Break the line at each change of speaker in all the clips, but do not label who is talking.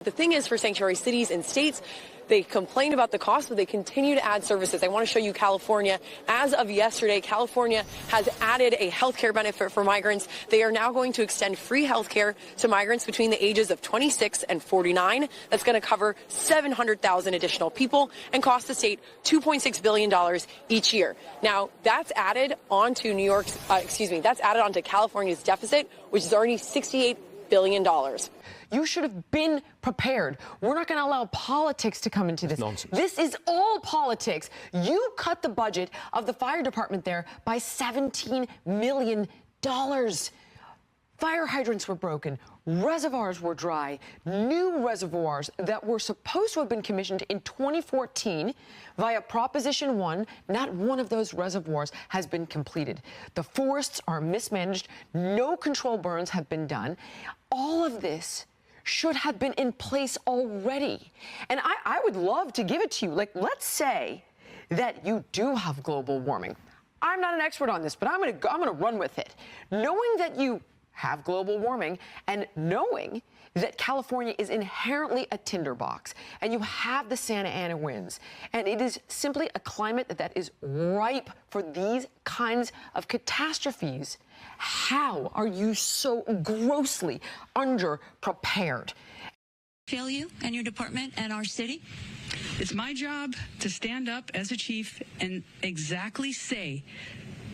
The thing is, for sanctuary cities and states, they complain about the cost, but they continue to add services. I want to show you California. As of yesterday, California has added a health care benefit for migrants. They are now going to extend free health care to migrants between the ages of 26 and 49. That's going to cover 700,000 additional people and cost the state $2.6 billion each year. Now, that's added onto that's added onto California's deficit, which is already $68 billion.
You should have been prepared. We're not going to allow politics to come into this.
Nonsense.
This is all politics. You cut the budget of the fire department there by $17 million. Fire hydrants were broken. Reservoirs were dry. New reservoirs that were supposed to have been commissioned in 2014 via Proposition 1, not one of those reservoirs has been completed. The forests are mismanaged. No control burns have been done. All of this should have been in place already. And I would love to give it to you. Like, let's say that you do have global warming. I'm not an expert on this, but I'm gonna run with it. Knowing that you have global warming and knowing that California is inherently a tinderbox and you have the Santa Ana winds and it is simply a climate that is ripe for these kinds of catastrophes, how are you so grossly underprepared?
Fail you and your department and our city?
It's my job to stand up as a chief and exactly say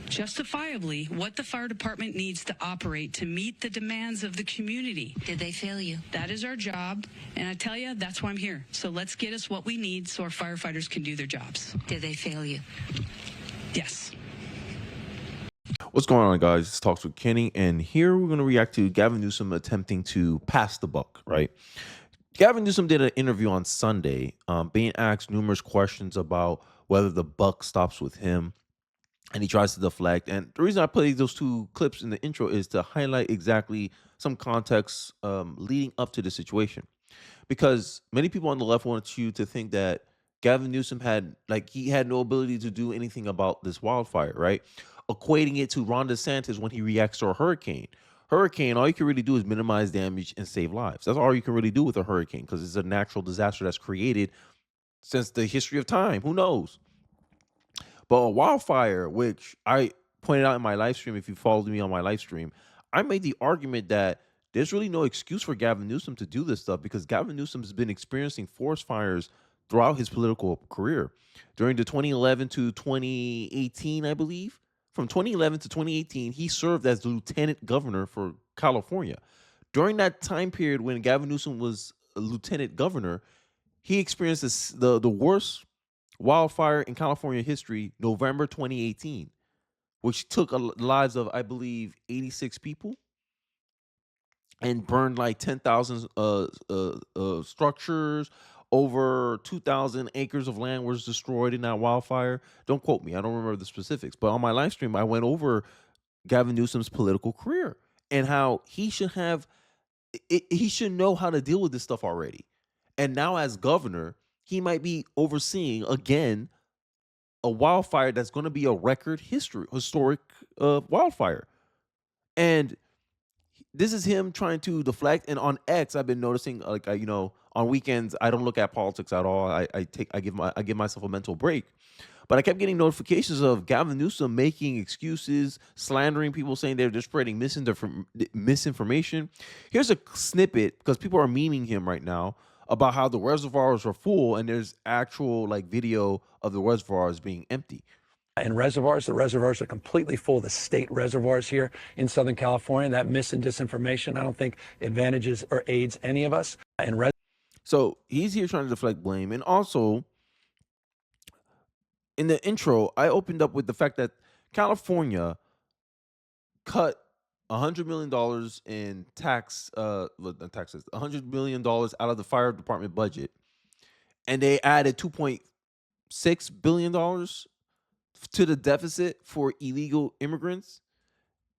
justifiably what the fire department needs to operate to meet the demands of the community.
Did they fail you?
That is our job, and I tell you, that's why I'm here. So let's get us what we need so our firefighters can do their jobs.
Did they fail you?
Yes.
What's going on, guys? It's Talks with Kenny, and here we're going to react to Gavin Newsom attempting to pass the buck, right? Gavin Newsom did an interview on Sunday, being asked numerous questions about whether the buck stops with him, and he tries to deflect. And the reason I play those two clips in the intro is to highlight exactly some context leading up to the situation. Because many people on the left want you to think that Gavin Newsom had no ability to do anything about this wildfire, right? Equating it to Ron DeSantis when he reacts to a hurricane. Hurricane, all you can really do is minimize damage and save lives. That's all you can really do with a hurricane, because it's a natural disaster that's created since the history of time. Who knows? But a wildfire, which I pointed out in my live stream, if you followed me on my live stream, I made the argument that there's really no excuse for Gavin Newsom to do this stuff, because Gavin Newsom has been experiencing forest fires throughout his political career. During the 2011 to 2018, I believe, from 2011 to 2018, he served as the lieutenant governor for California. During that time period when Gavin Newsom was a lieutenant governor, he experienced the worst wildfire in California history, November 2018, which took the lives of, I believe, 86 people and burned like 10,000 structures. Over 2,000 acres of land was destroyed in that wildfire. Don't quote me. I don't remember the specifics. But on my live stream, I went over Gavin Newsom's political career and how he should know how to deal with this stuff already. And now as governor, he might be overseeing, again, a wildfire that's going to be a historic wildfire. And this is him trying to deflect. And on X, I've been noticing, on weekends, I don't look at politics at all. I give myself a mental break. But I kept getting notifications of Gavin Newsom making excuses, slandering people, saying they're just spreading misinformation. Here's a snippet, because people are memeing him right now, about how the reservoirs are full, and there's actual video of the reservoirs being empty.
And the reservoirs are completely full. The state reservoirs here in Southern California, that mis and disinformation, I don't think advantages or aids any of us.
So he's here trying to deflect blame. And also, in the intro, I opened up with the fact that California cut $100 million in taxes, $100 million out of the fire department budget, and they added $2.6 billion to the deficit for illegal immigrants.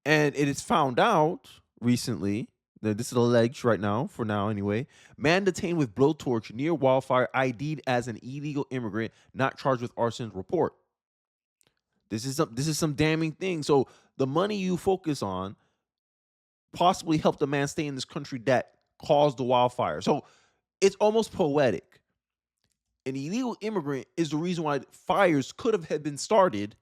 And it is found out recently, that this is alleged right now, for now anyway, man detained with blowtorch near wildfire ID'd as an illegal immigrant, not charged with arson, report. This is some damning thing. So the money you focus on possibly helped a man stay in this country that caused the wildfire. So It's almost poetic. An illegal immigrant is the reason why fires could have been started,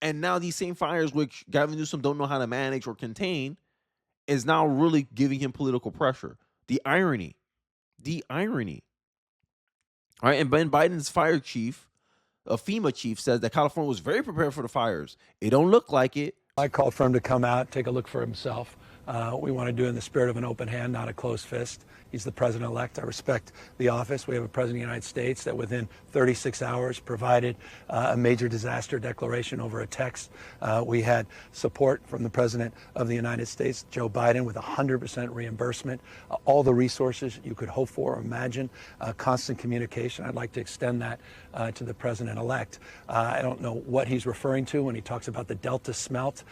and now these same fires, which Gavin Newsom don't know how to manage or contain, is now really giving him political pressure. The irony. All right, and Ben Biden's fire chief, a FEMA chief, says that California was very prepared for the fires. It don't look like it.
I called for him to come out, take a look for himself. We want to do it in the spirit of an open hand, not a closed fist. He's the president-elect. I respect the office. We have a president of the United States that within 36 hours provided a major disaster declaration over a text. We had support from the president of the United States, Joe Biden, with 100% reimbursement, all the resources you could hope for or imagine, constant communication. I'd like to extend that to the president-elect. I don't know what he's referring to when he talks about the Delta smelt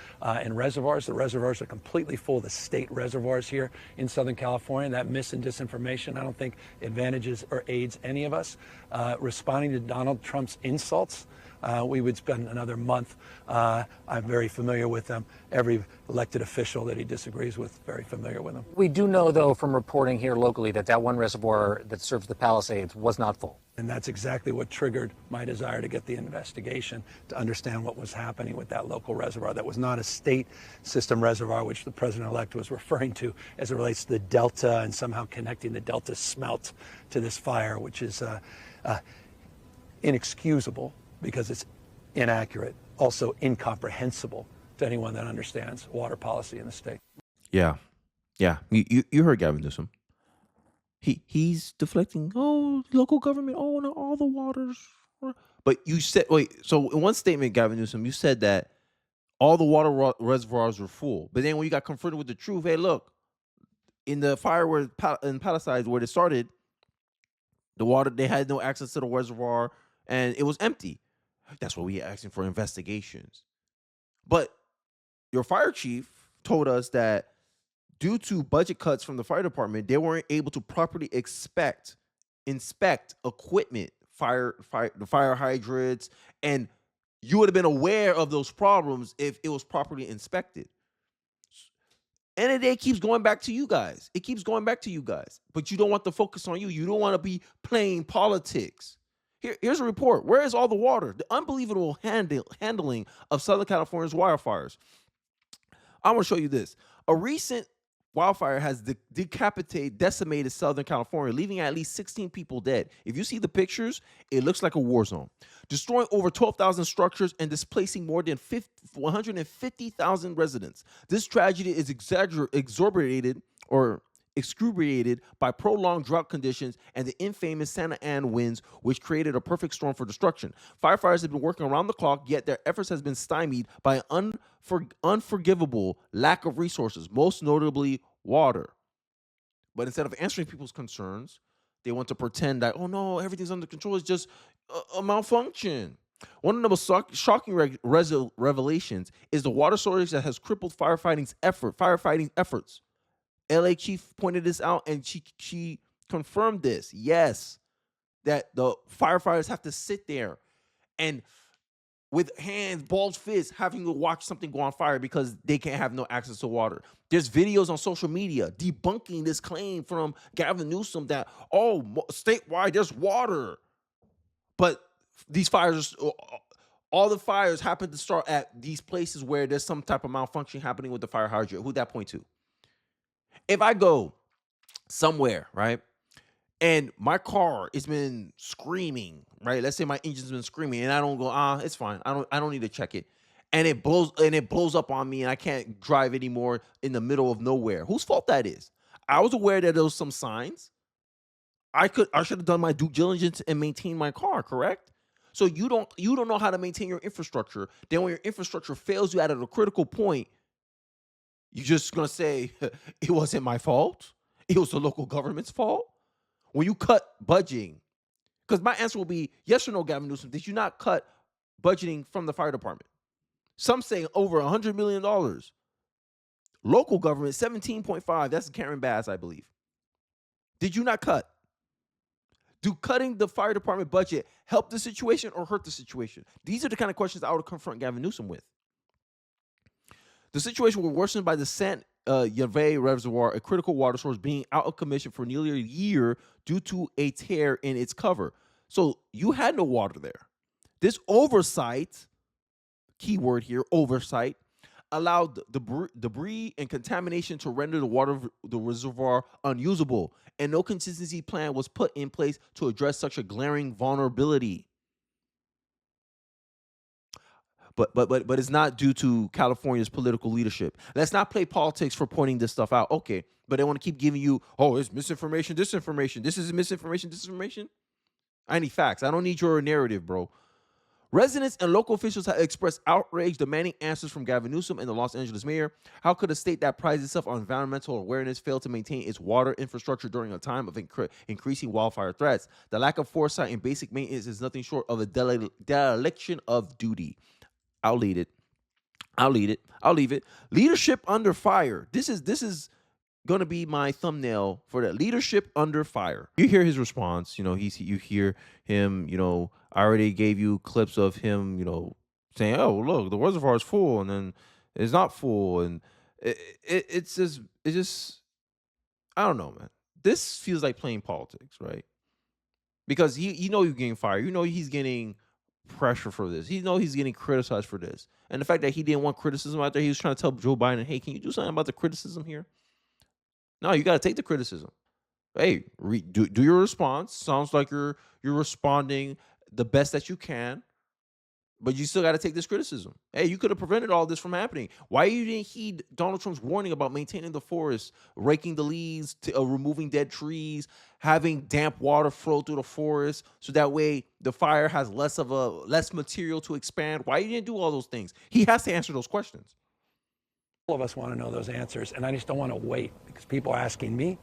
in reservoirs. The reservoirs are completely full. The state reservoirs here in Southern California. That mis and disinformation, I don't think advantages or aids any of us. Responding to Donald Trump's insults, we would spend another month. I'm very familiar with them. Every elected official that he disagrees with, very familiar with them.
We do know, though, from reporting here locally that one reservoir that serves the Palisades was not full.
And that's exactly what triggered my desire to get the investigation, to understand what was happening with that local reservoir. That was not a state system reservoir, which the president-elect was referring to as it relates to the Delta and somehow connecting the Delta smelt to this fire, which is inexcusable because it's inaccurate, also incomprehensible to anyone that understands water policy in the state.
Yeah. You heard Gavin Newsom. He's deflecting. Oh, local government. Oh, no, all the waters. But you said, wait. So in one statement, Gavin Newsom, you said that all the water reservoirs were full. But then when you got confronted with the truth, hey, look, in the fire in Palisades where it started, the water, they had no access to the reservoir and it was empty. That's what we are asking for, investigations. But your fire chief told us that due to budget cuts from the fire department, they weren't able to properly inspect equipment, the fire hydrants, and you would have been aware of those problems if it was properly inspected. And it keeps going back to you guys. It keeps going back to you guys. But you don't want the focus on you. You don't want to be playing politics. Here's a report. Where is all the water? The unbelievable handling of Southern California's wildfires. I want to show you this. A recent wildfire has decimated Southern California, leaving at least 16 people dead. If you see the pictures, it looks like a war zone, destroying over 12,000 structures and displacing more than 150,000 residents. This tragedy is excruciated by prolonged drought conditions and the infamous Santa Ana winds, which created a perfect storm for destruction. Firefighters have been working around the clock, yet their efforts has been stymied by an unforgivable lack of resources, most notably water. But instead of answering people's concerns, they want to pretend that, oh no, everything's under control. It's just a malfunction. One of the most shocking revelations is the water shortage that has crippled firefighting efforts. LA chief pointed this out, and she confirmed this. Yes, that the firefighters have to sit there and with hands, balls, fists, having to watch something go on fire because they can't have no access to water. There's videos on social media debunking this claim from Gavin Newsom that, oh, statewide, there's water. But these fires, all the fires happen to start at these places where there's some type of malfunction happening with the fire hydrant. Who'd that point to? If I go somewhere, right, and my car has been screaming, right? Let's say my engine's been screaming, and I don't go, it's fine. I don't need to check it, and it blows up on me, and I can't drive anymore in the middle of nowhere. Whose fault that is? I was aware that there was some signs. I should have done my due diligence and maintained my car, correct? So you don't know how to maintain your infrastructure. Then when your infrastructure fails you at a critical point, you're just going to say, it wasn't my fault. It was the local government's fault. When you cut budgeting, because my answer will be yes or no, Gavin Newsom, did you not cut budgeting from the fire department? Some say over $100 million. Local government, 17.5. That's Karen Bass, I believe. Did you not cut? Do cutting the fire department budget help the situation or hurt the situation? These are the kind of questions I would confront Gavin Newsom with. The situation was worsened by the Yaveh Reservoir, a critical water source, being out of commission for nearly a year due to a tear in its cover. So you had no water there. This oversight, keyword here, oversight, allowed debris and contamination to render the water of the reservoir unusable, and no contingency plan was put in place to address such a glaring vulnerability. But it's not due to California's political leadership. Let's not play politics for pointing this stuff out. Okay, but they want to keep giving you, oh, it's misinformation, disinformation. This is misinformation, disinformation. I need facts. I don't need your narrative, bro. Residents and local officials have expressed outrage, demanding answers from Gavin Newsom and the Los Angeles mayor. How could a state that prides itself on environmental awareness fail to maintain its water infrastructure during a time of increasing wildfire threats? The lack of foresight and basic maintenance is nothing short of a dereliction of duty. I'll lead it. I'll leave it. Leadership under fire. This is going to be my thumbnail for that. Leadership under fire. You hear his response. You hear him, I already gave you clips of him, saying, oh, look, the reservoir is full, and then it's not full. And it's just, I don't know, man. This feels like playing politics, right? Because you're getting fired. He's getting pressure for this. He's getting criticized for this. And the fact that he didn't want criticism out there, he was trying to tell Joe Biden, hey, can you do something about the criticism here? No, you got to take the criticism. Hey, do your response. Sounds like you're responding the best that you can, but you still got to take this criticism. Hey, you could have prevented all this from happening. Why you didn't heed Donald Trump's warning about maintaining the forest, raking the leaves, removing dead trees, having damp water flow through the forest, so that way the fire has less material to expand? Why you didn't do all those things? He has to answer those questions.
All of us want to know those answers, and I just don't want to wait because people are asking me.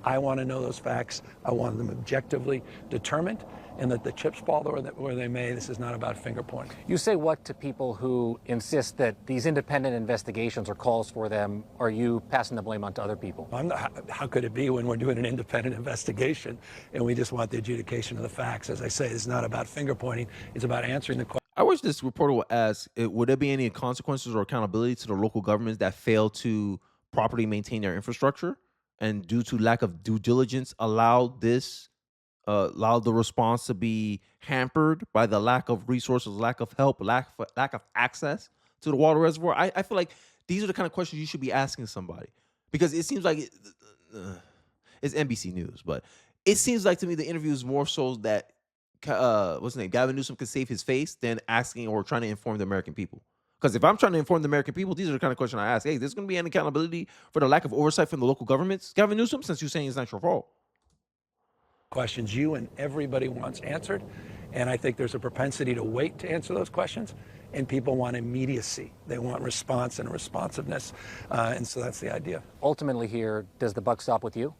I want to know those facts. I want them objectively determined, and that the chips fall where they may. This is not about finger pointing.
You say what to people who insist that these independent investigations or calls for them? Are you passing the blame on to other people?
How could it be when we're doing an independent investigation and we just want the adjudication of the facts? As I say, it's not about finger pointing. It's about answering the question.
I wish this reporter would ask, would there be any consequences or accountability to the local governments that fail to properly maintain their infrastructure and due to lack of due diligence allowed the response to be hampered by the lack of resources, lack of help, lack of access to the water reservoir? I feel like these are the kind of questions you should be asking somebody, because it seems like it's NBC News, but it seems like to me the interview is more so that what's his name, Gavin Newsom, can save his face than asking or trying to inform the American people. Because if I'm trying to inform the American people, these are the kind of questions I ask. Hey, there's going to be any accountability for the lack of oversight from the local governments, Gavin Newsom, since you're saying it's not your fault?
Questions you and everybody wants answered, and I think there's a propensity to wait to answer those questions, and people want immediacy. They want response and responsiveness, and so that's the idea.
Ultimately here, does the buck stop with you?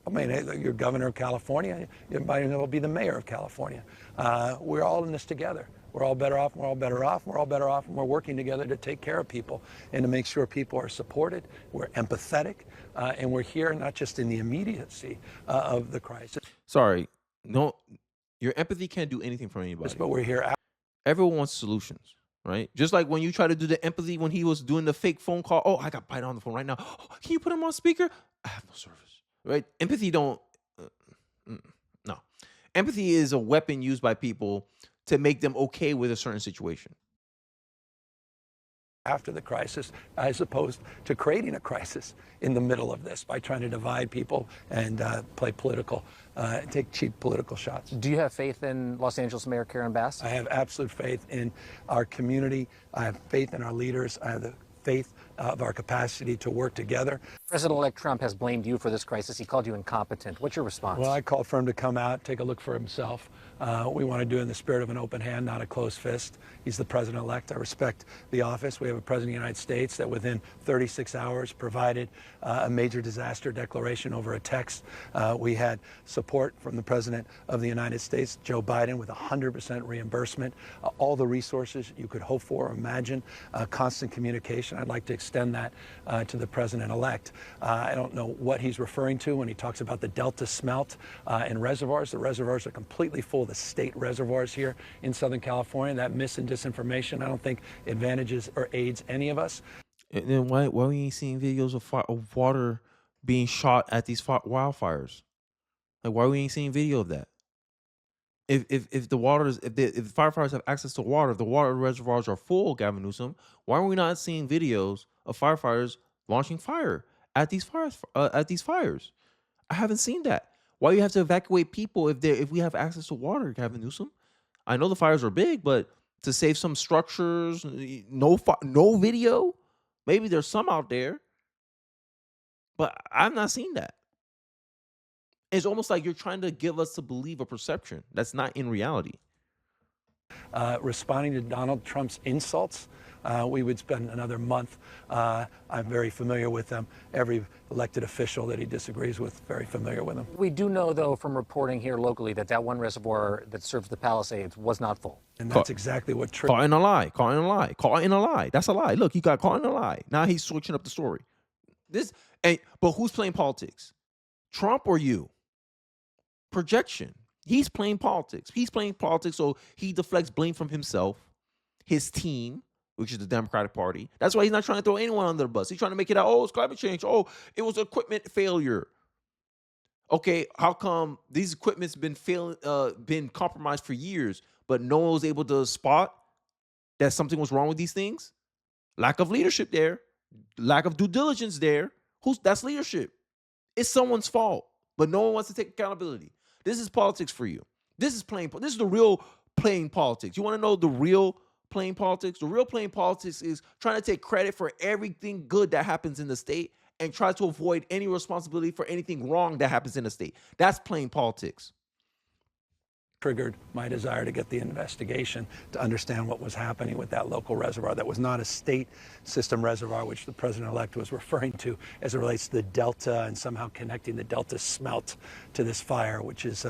I mean, you're governor of California. You might as well be the mayor of California. We're all in this together. We're all better off. We're all better off. We're all better off, and we're working together to take care of people and to make sure people are supported. We're empathetic, and we're here not just in the immediacy of the crisis.
Sorry, no, your empathy can't do anything for anybody.
But we're here.
Everyone wants solutions, right? Just like when you try to do the empathy when he was doing the fake phone call. Oh, I got Biden on the phone right now. Oh, can you put him on speaker? I have no service. Right? Empathy don't. No. Empathy is a weapon used by people to make them okay with a certain situation.
After the crisis, as opposed to creating a crisis in the middle of this by trying to divide people and play political, take cheap political shots.
Do you have faith in Los Angeles Mayor Karen Bass?
I have absolute faith in our community. I have faith in our leaders. I have the faith of our capacity to work together.
President-elect Trump has blamed you for this crisis. He called you incompetent. What's your response?
Well, I called for him to come out, take a look for himself. We want to do it in the spirit of an open hand, not a closed fist. He's the president-elect. I respect the office. We have a president of the United States that within 36 hours provided a major disaster declaration over a text. We had support from the president of the United States, Joe Biden, with 100% reimbursement, all the resources you could hope for or imagine, constant communication. I'd like to extend that to the president-elect. I don't know what he's referring to when he talks about the Delta smelt and reservoirs. The reservoirs are completely full. The state reservoirs here in Southern California. That mis and disinformation, I don't think advantages or aids any of us.
And then why we ain't seeing videos of water being shot at these wildfires? Like, why we ain't seeing video of that? If the waters if the firefighters have access to water, if the water reservoirs are full, Gavin Newsom, why are we not seeing videos of firefighters launching fire at these fires? I haven't seen that. Why you have to evacuate people if we have access to water, Gavin Newsom? I know the fires are big, but to save some structures, no video. Maybe there's some out there, but I've not seen that. It's almost like you're trying to give us to believe a perception that's not in reality.
Responding to Donald Trump's insults, we would spend another month. I'm very familiar with them. Every elected official that he disagrees with, very familiar with them.
We do know, though, from reporting here locally that one reservoir that serves the Palisades was not full.
And that's exactly what
Caught in a lie. Caught in a lie. Caught in a lie. That's a lie. Look, he got caught in a lie. Now he's switching up the story. But who's playing politics? Trump or you? Projection. He's playing politics. He's playing politics, so he deflects blame from himself, his team, which is the Democratic Party. That's why he's not trying to throw anyone under the bus. He's trying to make it out, oh, it's climate change. Oh, it was equipment failure. Okay, how come these equipment's been compromised for years, but no one was able to spot that something was wrong with these things? Lack of leadership there. Lack of due diligence there. That's leadership. It's someone's fault, but no one wants to take accountability. This is politics for you. This is the real playing politics. You want to know the real playing politics? The real playing politics is trying to take credit for everything good that happens in the state and try to avoid any responsibility for anything wrong that happens in the state. That's playing politics.
Triggered my desire to get the investigation to understand what was happening with that local reservoir that was not a state system reservoir, which the president-elect was referring to as it relates to the Delta and somehow connecting the Delta smelt to this fire, which is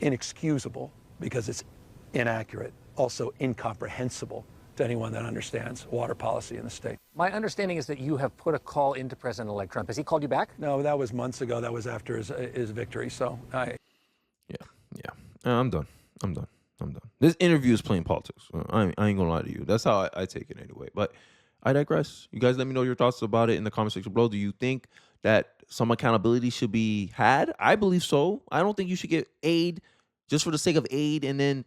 inexcusable because it's inaccurate, also incomprehensible to anyone that understands water policy in the state.
My understanding is that you have put a call into President-elect Trump. Has he called you back?
No, that was months ago. That was after his victory. So
Yeah. I'm done. This interview is playing politics. I ain't gonna lie to you. That's how I take it anyway. But I digress. You guys let me know your thoughts about it in the comment section below. Do you think that some accountability should be had? I believe so. I don't think you should get aid just for the sake of aid and then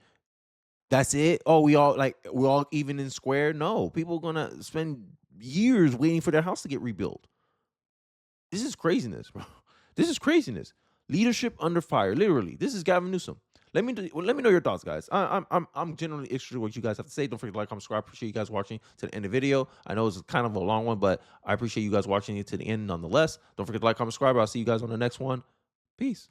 that's it. Oh, we're all even in square. No, people are gonna spend years waiting for their house to get rebuilt. This is craziness, bro. This is craziness. Leadership under fire, literally. This is Gavin Newsom. Let me know your thoughts, guys. I'm generally interested in what you guys have to say. Don't forget to like, comment, subscribe. Appreciate you guys watching to the end of the video. I know it's kind of a long one, but I appreciate you guys watching it to the end nonetheless. Don't forget to like, comment, subscribe. I'll see you guys on the next one. Peace.